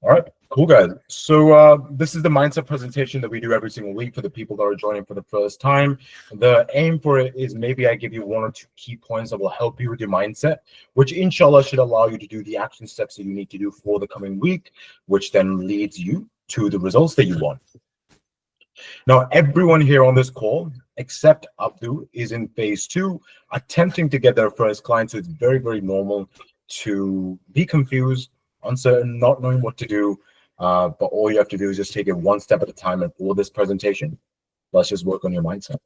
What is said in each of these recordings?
All right, cool guys. So this is the mindset presentation that we do every single week for the people that are joining for the first time. The aim for it is maybe I give you one or two key points that will help you with your mindset, which inshallah should allow you to do the action steps that you need to do for the coming week, which then leads you to the results that you want. Now, everyone here on this call, except Abdul, is in phase 2, attempting to get their first client. So it's very, very normal to be confused, uncertain, not knowing what to do. But all you have to do is just take it one step at a time. And for this presentation, let's just work on your mindset.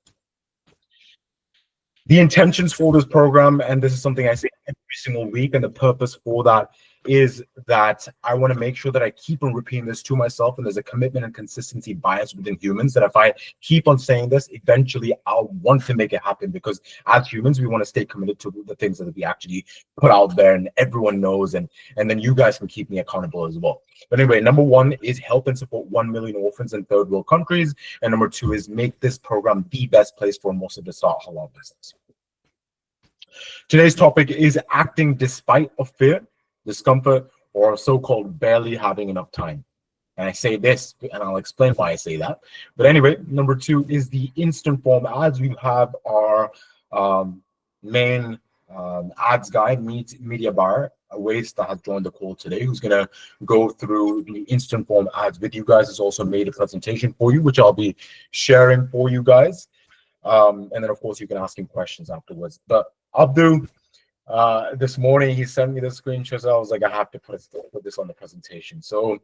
The intentions for this program, and this is something I say every single week, and the purpose for that is that I want to make sure that I keep on repeating this to myself, and there's a commitment and consistency bias within humans that if I keep on saying this, eventually I'll want to make it happen, because as humans, we want to stay committed to the things that we actually put out there and everyone knows, and then you guys can keep me accountable as well. But anyway, number 1 is help and support 1 million orphans in third world countries, and number 2 is make this program the best place for Muslim to start halal business. Today's topic is acting despite of fear, discomfort, or so-called barely having enough time. And I say this, and I'll explain why I say that. But anyway, number 2 is the instant form ads. We have our main ads guy, media buyer, Waste, that has joined the call today, who's going to go through the instant form ads with you guys. Has also made a presentation for you, which I'll be sharing for you guys. And then, of course, you can ask him questions afterwards. But Abdul, this morning, he sent me the screenshot. So I was like, I have to put this on the presentation. So,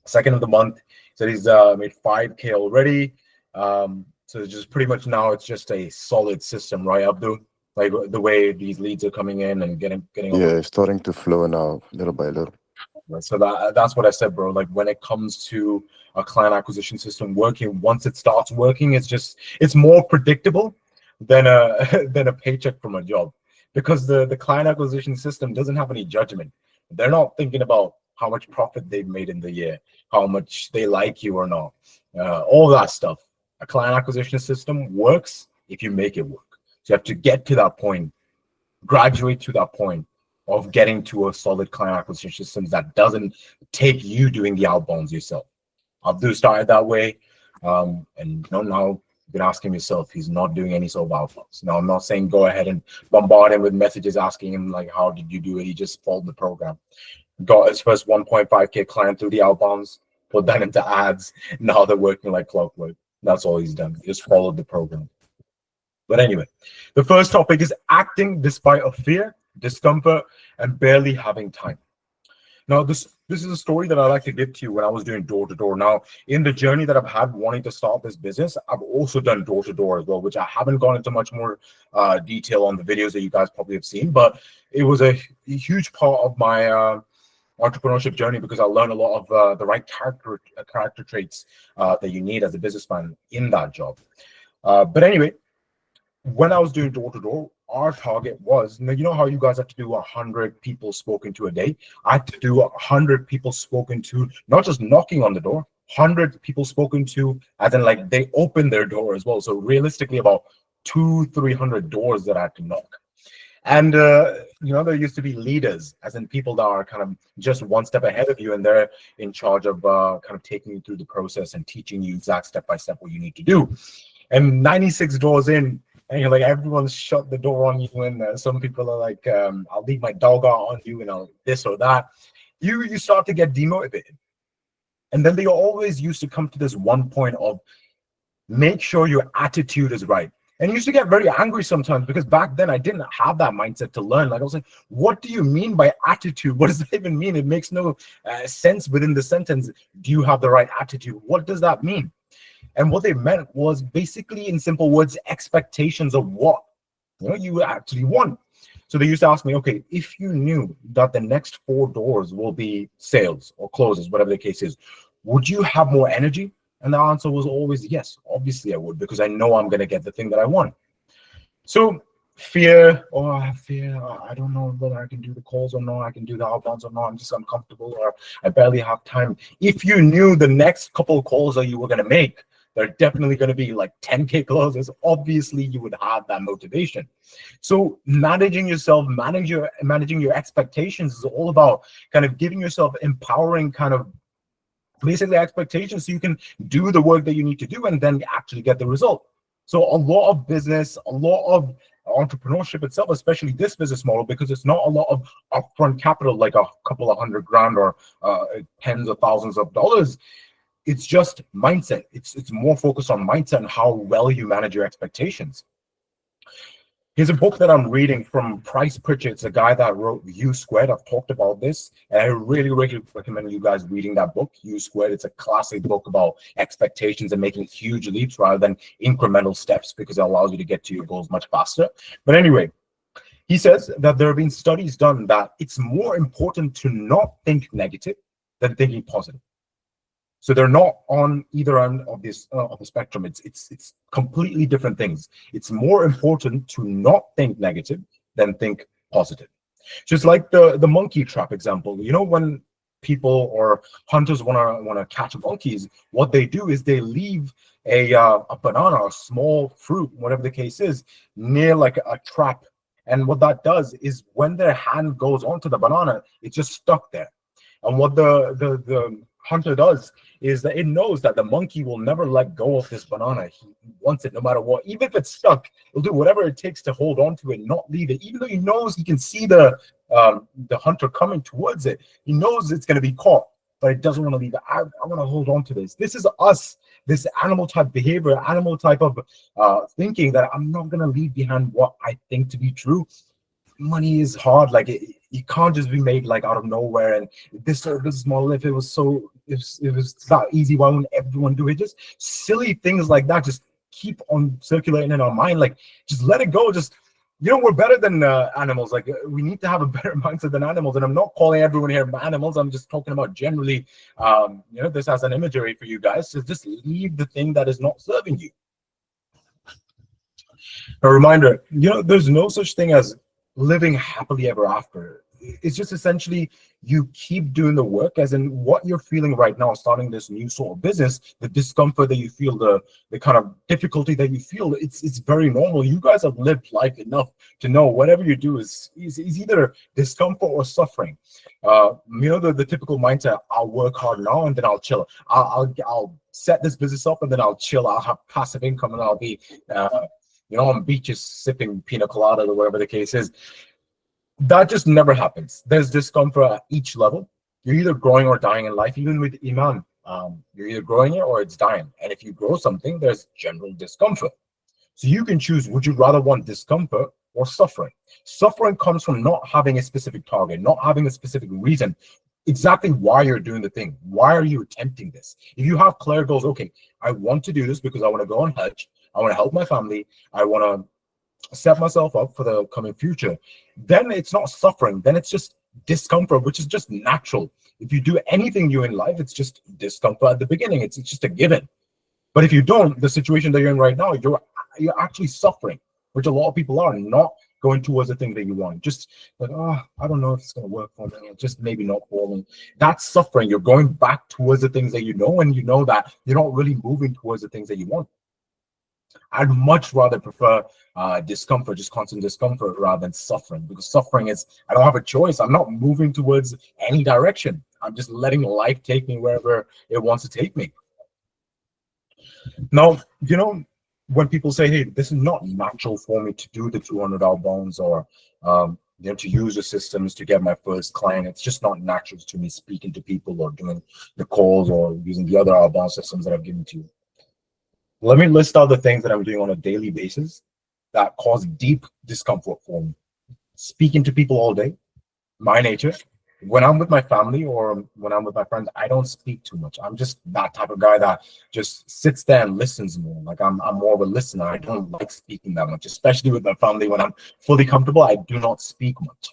2nd of the month, so he's made 5K already. So just pretty much now, it's just a solid system, right, Abdul? Like the way these leads are coming in and getting. Yeah, it's starting to flow now, little by little. So that's what I said, bro. Like when it comes to a client acquisition system working, once it starts working, it's more predictable than a paycheck from a job, because the client acquisition system doesn't have any judgment. They're not thinking about how much profit they've made in the year, how much they like you or not, all that stuff. A client acquisition system works if you make it work. So you have to get to that point, graduate to that point of getting to a solid client acquisition system that doesn't take you doing the outbounds yourself. Abdul started that way, and now you can ask him yourself. He's not doing any sort of outbounds. Now, I'm not saying go ahead and bombard him with messages asking him like, how did you do it? He just followed the program. Got his first 1.5K client through the outbounds, put that into ads. Now they're working like clockwork. That's all he's done. He just followed the program. But anyway, the first topic is acting despite of fear, discomfort, and barely having time. Now, this is a story that I like to give to you when I was doing door-to-door. Now, in the journey that I've had wanting to start this business, I've also done door-to-door as well, which I haven't gone into much more detail on the videos that you guys probably have seen, but it was a huge part of my entrepreneurship journey, because I learned a lot of the right character traits that you need as a businessman in that job. But anyway, when I was doing door-to-door, our target was, you know how you guys have to do 100 people spoken to a day? I had to do 100 people spoken to, not just knocking on the door, 100 people spoken to, as in like they opened their door as well. So realistically, about 200-300 doors that I had to knock. And, there used to be leaders, as in people that are kind of just one step ahead of you, and they're in charge of kind of taking you through the process and teaching you exact step-by-step what you need to do. And 96 doors in, and you're like, everyone's shut the door on you, and some people are like, I'll leave my dog out on you, and I'll this or that. You start to get demotivated. And then they always used to come to this one point of make sure your attitude is right. And I used to get very angry sometimes, because back then I didn't have that mindset to learn. Like I was like, what do you mean by attitude? What does that even mean? It makes no sense within the sentence. Do you have the right attitude? What does that mean? And what they meant was basically, in simple words, expectations of what you actually want. So they used to ask me, okay, if you knew that the next 4 doors will be sales or closes, whatever the case is, would you have more energy? And the answer was always yes. Obviously I would, because I know I'm going to get the thing that I want. So fear, I have fear. I don't know whether I can do the calls or not. I can do the outbounds or not. I'm just uncomfortable, or I barely have time. If you knew the next couple of calls that you were going to make, They're definitely going to be like 10K closes. Obviously, you would have that motivation. So managing yourself, managing your expectations is all about kind of giving yourself empowering kind of basically expectations so you can do the work that you need to do and then actually get the result. So a lot of business, a lot of entrepreneurship itself, especially this business model, because it's not a lot of upfront capital like a couple of $100,000 or tens of thousands of dollars. It's just mindset. It's more focused on mindset and how well you manage your expectations. Here's a book that I'm reading from Price Pritchett. It's a guy that wrote U Squared. I've talked about this, and I really, really recommend you guys reading that book, U Squared. It's a classic book about expectations and making huge leaps rather than incremental steps, because it allows you to get to your goals much faster. But anyway, he says that there have been studies done that it's more important to not think negative than thinking positive. So they're not on either end of this of the spectrum. It's completely different things. It's more important to not think negative than think positive. Just like the monkey trap example. You know, when people or hunters wanna catch monkeys, what they do is they leave a banana, a small fruit, whatever the case is, near like a trap. And what that does is when their hand goes onto the banana, it's just stuck there. And what the hunter does is that it knows that the monkey will never let go of this banana. He wants it no matter what. Even if it's stuck, he'll do whatever it takes to hold on to it, not leave it. Even though he knows he can see the hunter coming towards it, he knows it's going to be caught, but it doesn't want to leave it. I want to hold on to this. This is us, this animal type behavior, animal type of thinking that I'm not going to leave behind what I think to be true. Money is hard. Like it can't just be made like out of nowhere. And this model, if it was that easy, why wouldn't everyone do it? Just silly things like that just keep on circulating in our mind. Like just let it go. Just, you know, we're better than animals. Like we need to have a better mindset than animals. And I'm not calling everyone here animals. I'm just talking about generally, you know, this as an imagery for you guys. So just leave the thing that is not serving you. A reminder, you know, there's no such thing as living happily ever after. It's just essentially you keep doing the work, as in what you're feeling right now, starting this new sort of business, the discomfort that you feel, the kind of difficulty that you feel, it's very normal. You guys have lived life enough to know whatever you do is either discomfort or suffering. You know, the typical mindset, I'll work hard now and then I'll chill. I'll set this business up and then I'll chill. I'll have passive income and I'll be you know, on beaches sipping pina colada or whatever the case is. That just never happens. There's discomfort at each level. You're either growing or dying in life. Even with Iman, you're either growing it or it's dying. And if you grow something, there's general discomfort. So you can choose, would you rather want discomfort or suffering? Suffering comes from not having a specific target, not having a specific reason, exactly why you're doing the thing. Why are you attempting this? If you have clear goals, okay, I want to do this because I want to go on Hajj, I want to help my family, I want to set myself up for the coming future, then it's not suffering, then it's just discomfort, which is just natural. If you do anything new in life, it's just discomfort at the beginning. It's just a given. But if you don't, the situation that you're in right now, you're actually suffering, which a lot of people are, not going towards the thing that you want. Just like, oh, I don't know if it's going to work for me. Just maybe not for me. That's suffering. You're going back towards the things that you know, and you know that you're not really moving towards the things that you want. I'd much rather prefer discomfort, just constant discomfort, rather than suffering, because suffering is, I don't have a choice. I'm not moving towards any direction. I'm just letting life take me wherever it wants to take me. Now, you know, when people say, hey, this is not natural for me to do the 200-hour bounds, or you know, to use the systems to get my first client, it's just not natural to me speaking to people or doing the calls or using the other outbound systems that I've given to you. Let me list out the things that I'm doing on a daily basis that cause deep discomfort for me. Speaking to people all day, my nature. When I'm with my family or when I'm with my friends, I don't speak too much. I'm just that type of guy that just sits there and listens more. Like I'm more of a listener. I don't like speaking that much, especially with my family. When I'm fully comfortable, I do not speak much.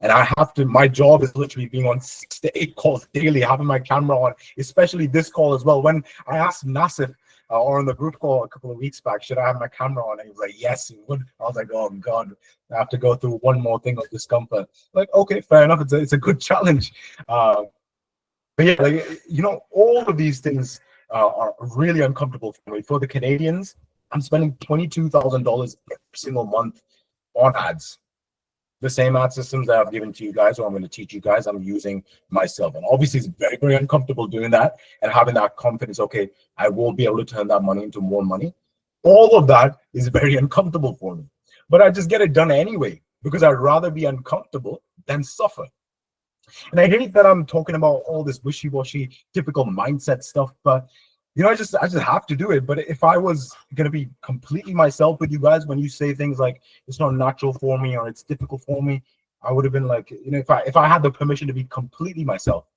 And I have to, my job is literally being on 6 to 8 calls daily, having my camera on, especially this call as well. When I asked Nasif, or on the group call a couple of weeks back, should I have my camera on? And he was like, yes, he would. I was like, oh God, I have to go through one more thing of discomfort. Like, okay, fair enough. It's a good challenge. But yeah, like, you know, all of these things are really uncomfortable for me. For the Canadians, I'm spending $22,000 every single month on ads. The same ad systems that I've given to you guys, or I'm going to teach you guys, I'm using myself. And obviously, it's very, very uncomfortable doing that and having that confidence. Okay, I will be able to turn that money into more money. All of that is very uncomfortable for me, but I just get it done anyway because I'd rather be uncomfortable than suffer. And I hate that I'm talking about all this wishy-washy, typical mindset stuff, but I just have to do it. But if I was gonna be completely myself with you guys, when you say things like it's not natural for me or it's difficult for me, I would have been like, if I had the permission to be completely myself,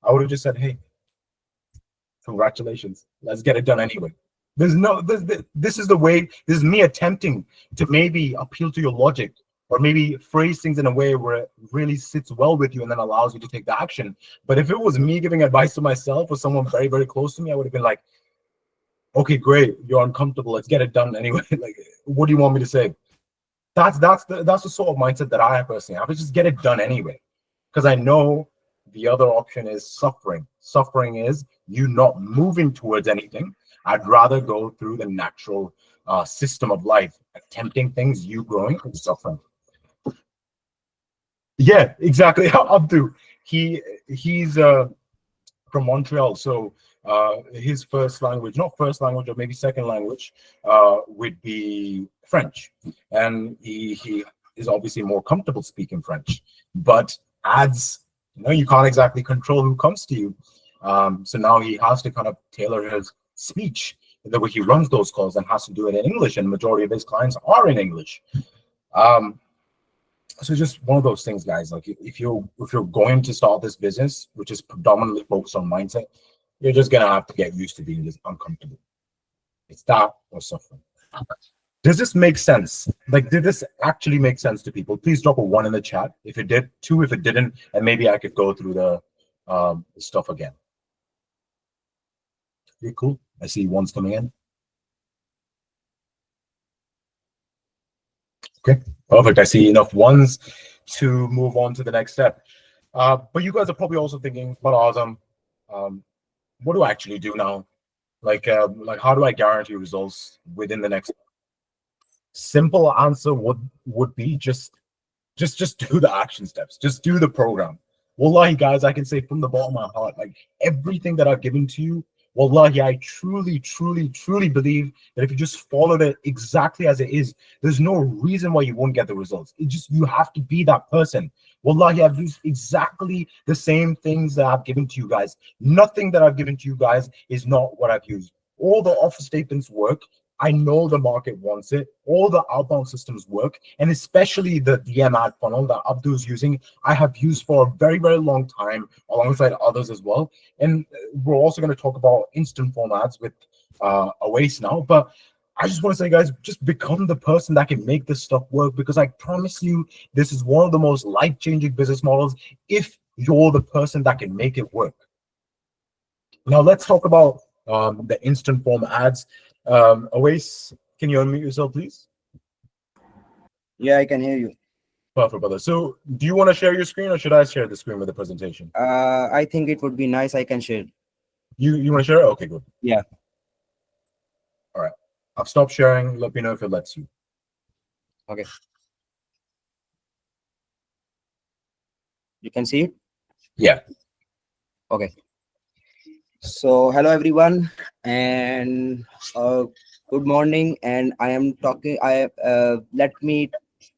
I would have just said, hey, congratulations, let's get it done anyway. This is the way. This is me attempting to maybe appeal to your logic, or maybe phrase things in a way where it really sits well with you and then allows you to take the action. But if it was me giving advice to myself or someone very, very close to me, I would have been like, okay, great, you're uncomfortable, let's get it done anyway. Like, what do you want me to say? That's the sort of mindset that I have personally. I would just get it done anyway, because I know the other option is suffering. Suffering is you not moving towards anything. I'd rather go through the natural system of life, attempting things, you growing, and suffering. Yeah, exactly. Abdu, he's from Montreal, so his first language, not first language, or maybe second language, would be French, and he is obviously more comfortable speaking French. But ads, you can't exactly control who comes to you. So now he has to kind of tailor his speech the way he runs those calls, and has to do it in English. And majority of his clients are in English. Um, so just one of those things, guys. Like, if you're going to start this business, which is predominantly focused on mindset, you're just gonna have to get used to being just uncomfortable. It's that or suffering. Does this make sense? Like, did this actually make sense to people? Please drop a 1 in the chat if it did, 2 if it didn't, and maybe I could go through the stuff again. Okay, cool. I see 1's coming in. Okay, perfect. I see enough 1s to move on to the next step. But you guys are probably also thinking, but awesome. What do I actually do now? Like how do I guarantee results within the next? Simple answer would be just do the action steps. Just do the program. Wallahi, guys, I can say from the bottom of my heart, like, everything that I've given to you, wallahi, I truly, truly, truly believe that if you just followed it exactly as it is, there's no reason why you won't get the results. You have to be that person. Wallahi, I've used exactly the same things that I've given to you guys. Nothing that I've given to you guys is not what I've used. All the offer statements work. I know the market wants it. All the outbound systems work, and especially the DM ad funnel that Abdul's using, I have used for a very, very long time alongside others as well. And we're also going to talk about instant form ads with Awais now. But I just want to say, guys, just become the person that can make this stuff work, because I promise you, this is one of the most life-changing business models if you're the person that can make it work. Now, let's talk about the instant form ads. Awais, can you unmute yourself, please? Yeah, I can hear you. Perfect, brother. So, do you want to share your screen, or should I share the screen with the presentation? I think it would be nice. I can share. You want to share it? Okay, good. Yeah. All right. I've stopped sharing. Let me know if it lets you. Okay. You can see it? Yeah. Okay. So, hello everyone, and good morning. And I am talking. Let me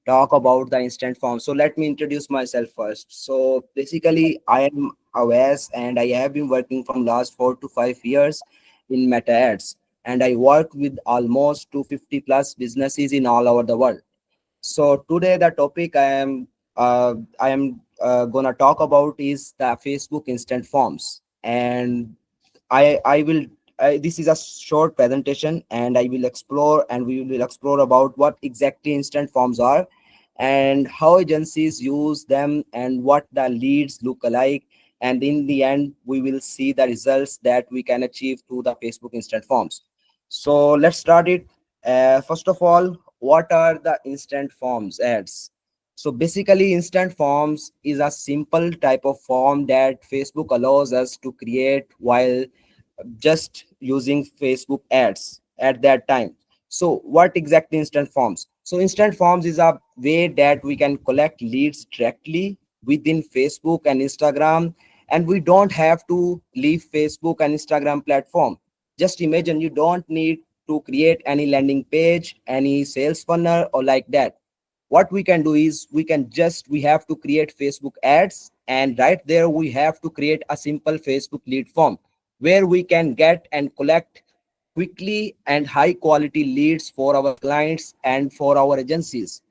talk about the instant form. So, let me introduce myself first. So, basically, I am Awais, and I have been working from last 4 to 5 years in Meta Ads, and I work with almost 250 plus businesses in all over the world. So today the topic I am gonna talk about is the Facebook instant forms, and I will this is a short presentation, and I will explore and we will explore about what exactly instant forms are, and how agencies use them, and what the leads look like, and in the end we will see the results that we can achieve through the Facebook instant forms. So let's start it. First of all, what are the instant forms ads? So basically, instant forms is a simple type of form that Facebook allows us to create while just using Facebook ads at that time. So what exactly instant forms? So instant forms is a way that we can collect leads directly within Facebook and Instagram, and we don't have to leave Facebook and Instagram platform. Just imagine, you don't need to create any landing page, any sales funnel or like that. What we can do is we have to create Facebook ads, and right there we have to create a simple Facebook lead form where we can get and collect quickly and high quality leads for our clients and for our agencies.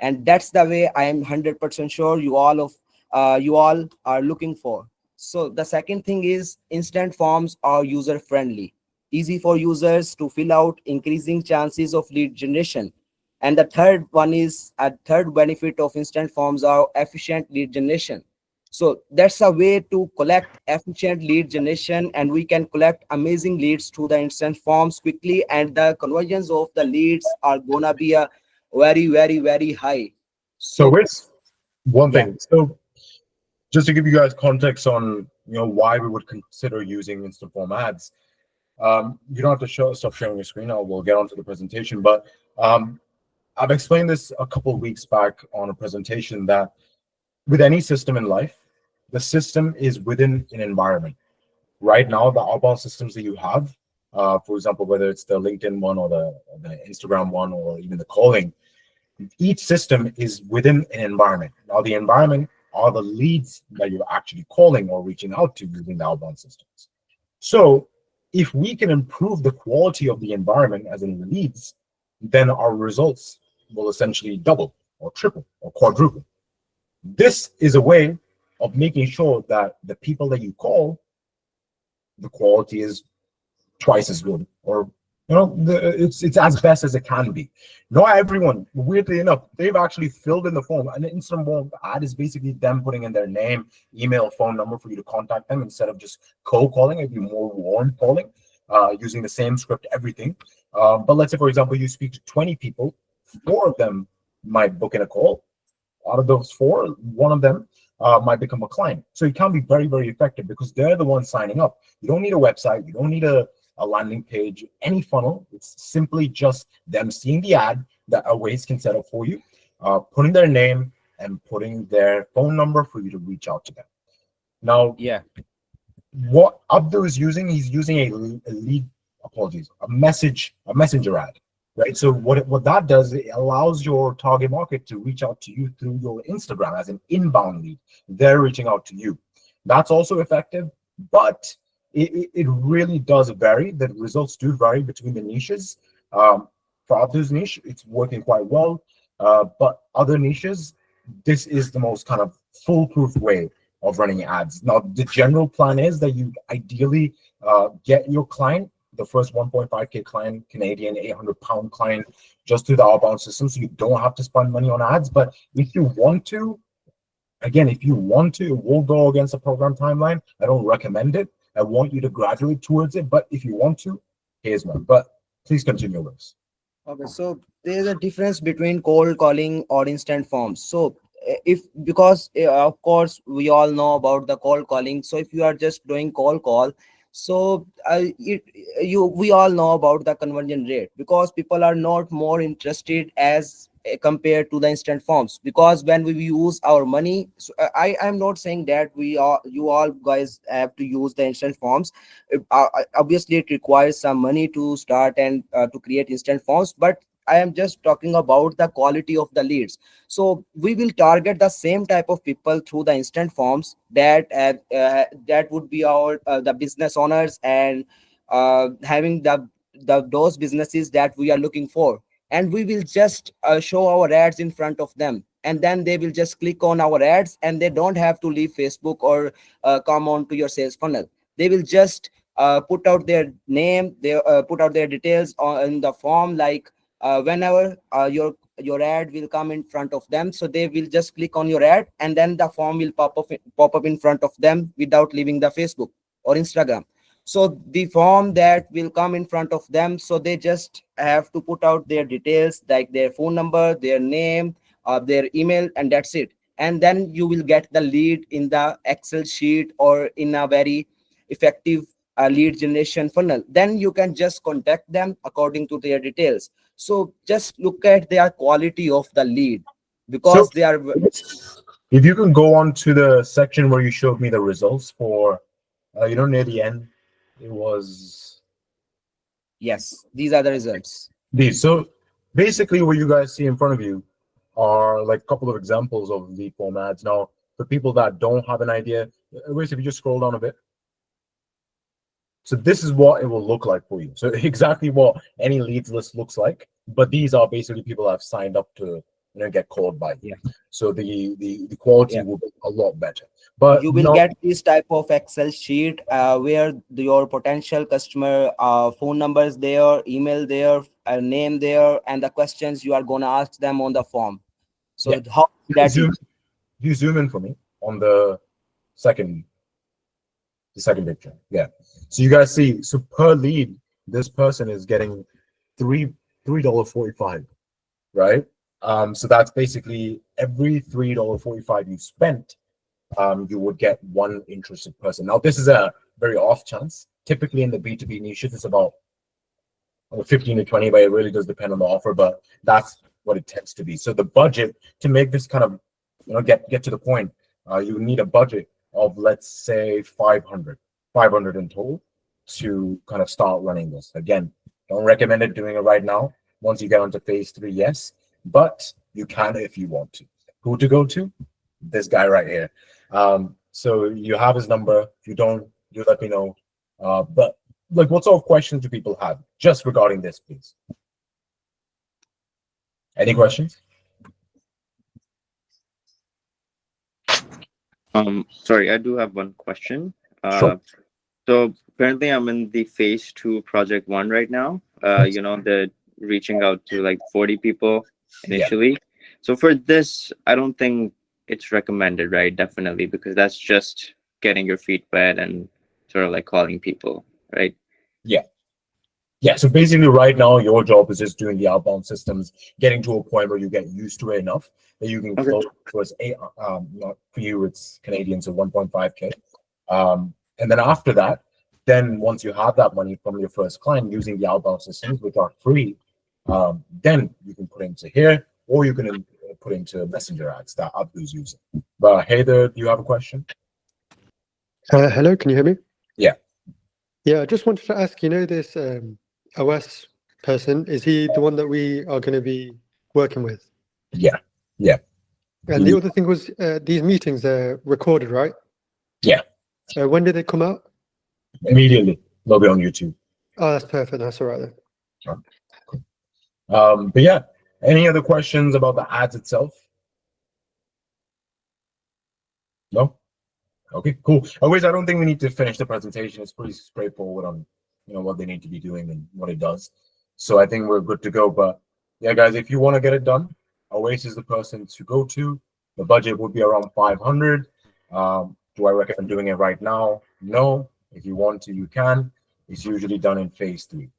And that's the way I am 100% sure you all are looking for. So the second thing is instant forms are user friendly, easy for users to fill out, increasing chances of lead generation. And the third one is a third benefit of instant forms are efficient lead generation. So that's a way to collect efficient lead generation, and we can collect amazing leads through the instant forms quickly, and the conversions of the leads are gonna be a very high. So So it's one yeah, thing. So just to give you guys context on why we would consider using instant form ads. You don't have to stop sharing your screen. We'll get onto the presentation, but um, I've explained this a couple of weeks back on a presentation that with any system in life, the system is within an environment. Right now, the outbound systems that you have, for example, whether it's the LinkedIn one or the Instagram one or even the calling, each system is within an environment. Now, the environment are the leads that you're actually calling or reaching out to using the outbound systems. So, if we can improve the quality of the environment, as in the leads, then our results will essentially double or triple or quadruple. This is a way of making sure that the people that you call, the quality is twice as good, or it's as best as it can be. Not everyone, weirdly enough, they've actually filled in the form. An instant form ad is basically them putting in their name, email, phone number for you to contact them instead of just cold calling. It'd be more warm calling, using the same script, everything. But let's say, for example, you speak to 20 people, four of them might book in a call. Out of those four, one of them might become a client. So it can be very effective because they're the ones signing up. You don't need a website. You don't need a landing page, any funnel. It's simply just them seeing the ad that a Waze can set up for you, putting their name and putting their phone number for you to reach out to them. Now, yeah, what Abdul is using, he's using a lead, apologies, a messenger ad, right? So what that does, it allows your target market to reach out to you through your Instagram as an inbound lead. They're reaching out to you. That's also effective, but it really does vary. The results do vary between the niches. For Abdul's niche, it's working quite well, but other niches, this is the most kind of foolproof way of running ads. Now, the general plan is that you ideally get your client, the first 1.5K client, Canadian, 800-pound client, just through the outbound system. So you don't have to spend money on ads. But if you want to, again, if you want to, it will go against the program timeline. I don't recommend it. I want you to graduate towards it. But if you want to, here's one. But please continue, Liz. okay. So there's a difference between cold calling or instant forms. So if because of course we all know about the cold calling. So if you are just doing cold call, so we all know about the conversion rate, because people are not more interested as compared to the instant forms. Because when we use our money, so I am not saying that we are you all guys have to use the instant forms. Obviously it requires some money to start and to create instant forms, but I am just talking about the quality of the leads. So we will target the same type of people through the instant forms, that would be our the business owners, and having the those businesses that we are looking for. And we will just show our ads in front of them, and then they will just click on our ads, and they don't have to leave Facebook or come on to your sales funnel. They will just put out their name, they put out their details in the form, like whenever your ad will come in front of them, so they will just click on your ad, and then the form will pop up in front of them without leaving the Facebook or Instagram. So the form that will come in front of them, so they just have to put out their details, like their phone number, their name, their email, and that's it. And then you will get the lead in the Excel sheet or in a very effective a lead generation funnel, then you can just contact them according to their details. So just look at their quality of the lead, So because they are if you can go on to the section where you showed me the results for, near the end, it was yes, these are the results. these. So basically, what you guys see in front of you are like a couple of examples of lead form ads. Now, for people that don't have an idea, wait, if you just scroll down a bit. So this is what it will look like for you. So exactly what any leads list looks like, but these are basically people that have signed up to get called by you. Yeah. So the quality Yeah. will be a lot better. But You will no, get this type of Excel sheet where your potential customer phone number is there, email there, name there, and the questions you are gonna ask them on the form. So yeah. how that Zoom, you zoom in for me on the second picture. Yeah. So you guys see, so per lead, this person is getting $3.45, right? So that's basically every $3.45 you spent, you would get one interested person. Now, this is a very off chance. Typically in the B2B niches, it's about 15 to 20, but it really does depend on the offer, but that's what it tends to be. So the budget to make this kind of, get to the point, you need a budget of, let's say, 500 in total to kind of start running this. Again, don't recommend it doing it right now. Once you get onto phase 3, yes, but you can if you want to. Who to go to? This guy right here. So you have his number. If you don't, do let me know. But like, what sort of questions do people have just regarding this, please? Any questions? Sorry, I do have one question. Sure. So currently I'm in the phase 2 project 1 right now. The reaching out to like 40 people initially. So for this, I don't think it's recommended, right? Definitely, because that's just getting your feet wet and sort of like calling people, right? Yeah, so basically right now your job is just doing the outbound systems, getting to a point where you get used to it enough that you can Okay. close towards not for you, it's Canadian, so 1.5K. And then after that, then once you have that money from your first client using the outbound systems, which are free, then you can put into here, or you can put into messenger ads that Abdu's using. But Heather, do you have a question? Hello, can you hear me? Yeah. Yeah, I just wanted to ask, this OS person, is he the one that we are going to be working with? Yeah. And the other thing was, these meetings are recorded, right? Yeah. When did they come out? Immediately. They'll be on YouTube. Oh, that's perfect. That's all right then. But yeah, any other questions about the ads itself? No? Okay, cool. Anyways, I don't think we need to finish the presentation. It's pretty straightforward on what they need to be doing and what it does. So I think we're good to go. But yeah, guys, if you want to get it done, Oasis is the person to go to. The budget would be around 500. Do I recommend doing it right now? No. If you want to, you can. It's usually done in phase 3.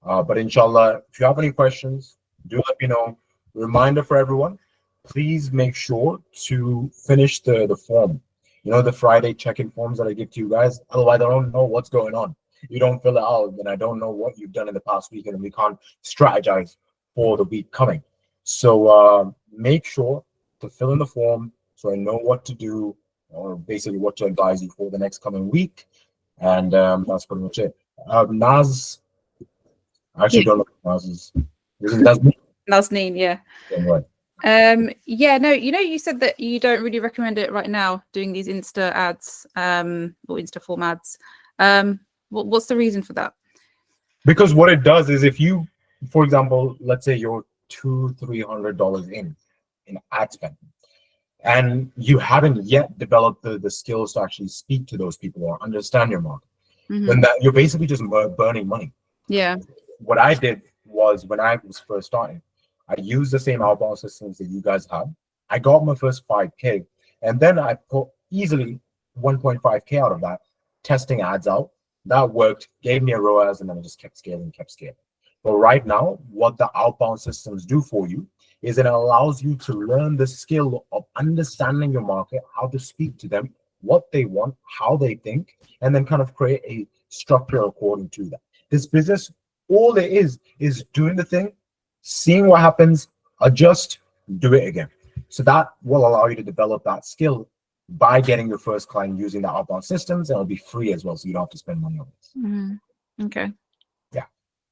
But inshallah, if you have any questions, do let me know. Reminder for everyone, please make sure to finish the form. The Friday check-in forms that I give to you guys. Otherwise, I don't know what's going on. You don't fill it out, then I don't know what you've done in the past week, and we can't strategize for the week coming. So make sure to fill in the form so I know what to do, or basically what to advise you for the next coming week. And that's pretty much it. Naz, I actually don't know what Naz is. That's me. Nazneen, yeah. Right. Yeah, no, you said that you don't really recommend it right now, doing these Insta ads, or Insta form ads. What's the reason for that? Because what it does is, if you, for example, let's say you're $200-300 in ad spend, and you haven't yet developed the skills to actually speak to those people or understand your market, then that you're basically just burning money. Yeah. What I did was, when I was first starting, I used the same outbound systems that you guys have. I got my first 5K, and then I put easily 1.5K out of that, testing ads out. That worked, gave me a ROAS, and then I just kept scaling. But right now, what the outbound systems do for you is it allows you to learn the skill of understanding your market, how to speak to them, what they want, how they think, and then kind of create a structure according to that. This business, all it is doing the thing, seeing what happens, adjust, do it again. So that will allow you to develop that skill by getting your first client using the outbound systems, and it'll be free as well, so you don't have to spend money on this. Okay.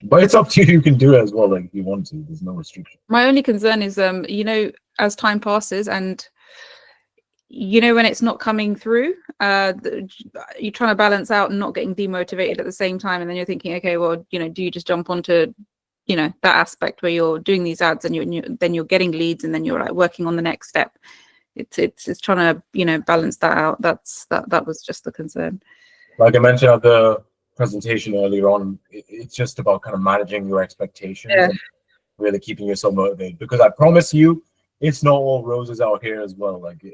But it's up to you. You can do it as well, like if you want to. There's no restriction. My only concern is, you know, as time passes and you know when it's not coming through, you're trying to balance out and not getting demotivated at the same time, and then you're thinking, okay, well, you know, do you just jump onto, you know, that aspect where you're doing these ads and then you're getting leads and then you're like working on the next step. It's trying to, you know, balance that out. That was just the concern. Like I mentioned at the presentation earlier on, it's just about kind of managing your expectations and really keeping yourself motivated, because I promise you it's not all roses out here as well. Like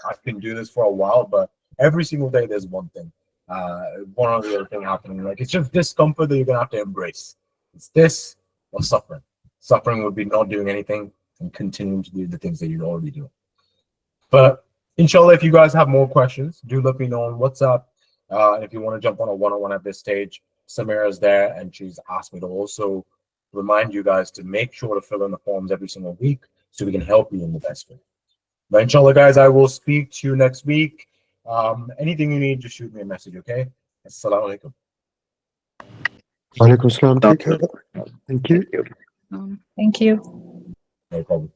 I've been doing this for a while, but every single day there's one thing, one or the other thing happening. Like it's just discomfort that you're gonna have to embrace. It's this or suffering. Suffering would be not doing anything and continuing to do the things that you're already doing. But inshallah, if you guys have more questions, do let me know on WhatsApp. If you want to jump on a one-on-one at this stage, Samira is there, and she's asked me to also remind you guys to make sure to fill in the forms every single week so we can help you in the best way. But inshallah, guys, I will speak to you next week. Anything you need, just shoot me a message, okay? Assalamu alaikum. Walaikum salam. Take care. Thank you. Thank you. No problem.